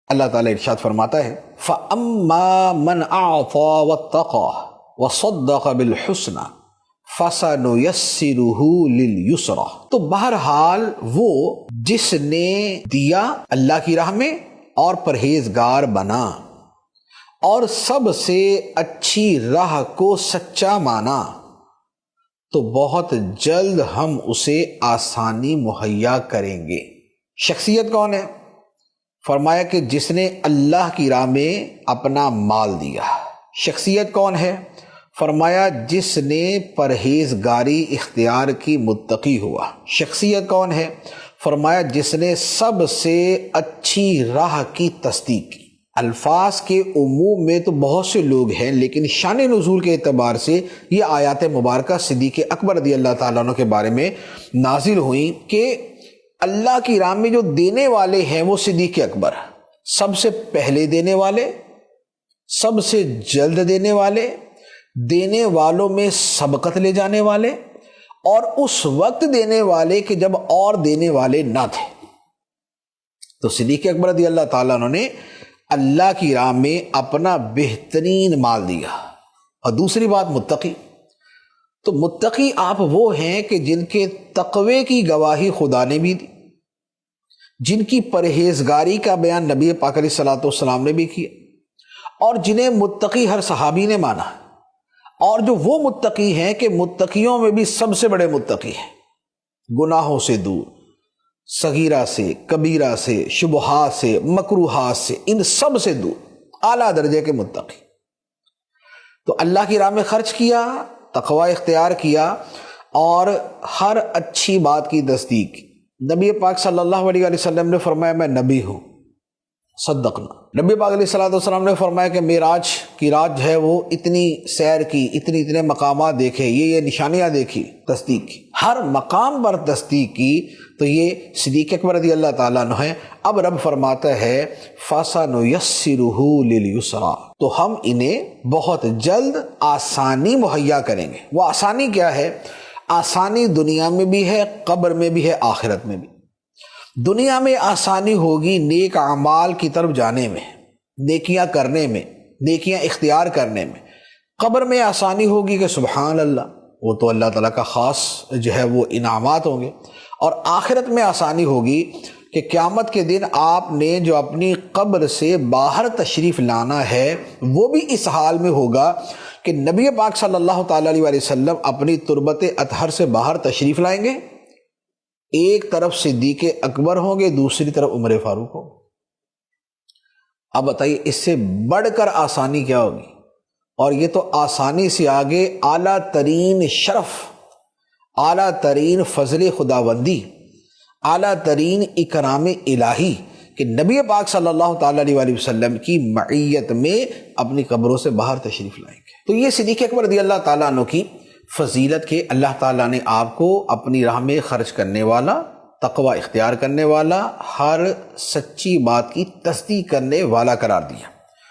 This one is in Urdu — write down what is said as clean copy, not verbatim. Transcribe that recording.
اللہ تعالیٰ ارشاد فرماتا ہے فَأَمَّا مَنْ أَعْطَى وَاتَّقَى وَصَدَّقَ بِالْحُسْنَى فَسَنُيَسِّرُهُ لِلْيُسْرَى۔ تو بہرحال وہ جس نے دیا اللہ کی راہ میں اور پرہیزگار بنا اور سب سے اچھی راہ کو سچا مانا تو بہت جلد ہم اسے آسانی مہیا کریں گے۔ شخصیت کون ہے؟ فرمایا کہ جس نے اللہ کی راہ میں اپنا مال دیا۔ شخصیت کون ہے؟ فرمایا جس نے پرہیزگاری اختیار کی، متقی ہوا۔ شخصیت کون ہے؟ فرمایا جس نے سب سے اچھی راہ کی تصدیق کی۔ الفاظ کے عموم میں تو بہت سے لوگ ہیں، لیکن شان نزول کے اعتبار سے یہ آیات مبارکہ صدیق اکبر رضی اللہ تعالیٰ عنہ کے بارے میں نازل ہوئیں کہ اللہ کی راہ میں جو دینے والے ہیں وہ صدیق اکبر، سب سے پہلے دینے والے، سب سے جلد دینے والے، دینے والوں میں سبقت لے جانے والے، اور اس وقت دینے والے کہ جب اور دینے والے نہ تھے۔ تو صدیق اکبر رضی اللہ تعالیٰ عنہ نے اللہ کی راہ میں اپنا بہترین مال دیا۔ اور دوسری بات متقی، تو متقی آپ وہ ہیں کہ جن کے تقوی کی گواہی خدا نے بھی دی، جن کی پرہیزگاری کا بیان نبی پاک علیہ الصلوۃ والسلام نے بھی کیا، اور جنہیں متقی ہر صحابی نے مانا، اور جو وہ متقی ہیں کہ متقیوں میں بھی سب سے بڑے متقی ہیں، گناہوں سے دور، صغیرہ سے، کبیرہ سے، شبہات سے، مکروہات سے، ان سب سے دور، اعلیٰ درجے کے متقی۔ تو اللہ کی راہ میں خرچ کیا، تقوی اختیار کیا، اور ہر اچھی بات کی تصدیق کی۔ نبی پاک صلی اللہ علیہ وسلم نے فرمایا میں نبی ہوں، صدقنا۔ نبی پاک علیہ السلام نے فرمایا کہ معراج کی رات ہے وہ اتنی سیر کی، اتنے مقامات دیکھے، یہ نشانیاں دیکھی، تصدیق کی، ہر مقام پر تصدیق کی۔ تو یہ صدیق اکبر رضی اللہ تعالیٰ عنہ ہے۔ اب رب فرماتا ہے فَسَنُيَسِّرُهُ لِلْيُسْرَى، تو ہم انہیں بہت جلد آسانی مہیا کریں گے۔ وہ آسانی کیا ہے؟ آسانی دنیا میں بھی ہے، قبر میں بھی ہے، آخرت میں بھی۔ دنیا میں آسانی ہوگی نیک اعمال کی طرف جانے میں، نیکیاں کرنے میں، نیکیاں اختیار کرنے میں۔ قبر میں آسانی ہوگی کہ سبحان اللہ، وہ تو اللہ تعالیٰ کا خاص جو ہے وہ انعامات ہوں گے۔ اور آخرت میں آسانی ہوگی کہ قیامت کے دن آپ نے جو اپنی قبر سے باہر تشریف لانا ہے وہ بھی اس حال میں ہوگا کہ نبی پاک صلی اللہ تعالیٰ علیہ وسلم اپنی تربت اطہر سے باہر تشریف لائیں گے، ایک طرف صدیق اکبر ہوں گے، دوسری طرف عمر فاروق ہوں۔ اب بتائیے اس سے بڑھ کر آسانی کیا ہوگی؟ اور یہ تو آسانی سے آگے اعلیٰ ترین شرف، اعلیٰ ترین فضل خداوندی، اعلیٰ ترین اکرام الہی کہ نبی پاک صلی اللہ تعالیٰ علیہ وسلم کی معیت میں اپنی قبروں سے باہر تشریف لائیں گے۔ تو یہ صدیق اکبر رضی اللہ تعالیٰ عنہ کی فضیلت کے اللہ تعالیٰ نے آپ کو اپنی راہ میں خرچ کرنے والا، تقوی اختیار کرنے والا، ہر سچی بات کی تصدیق کرنے والا قرار دیا۔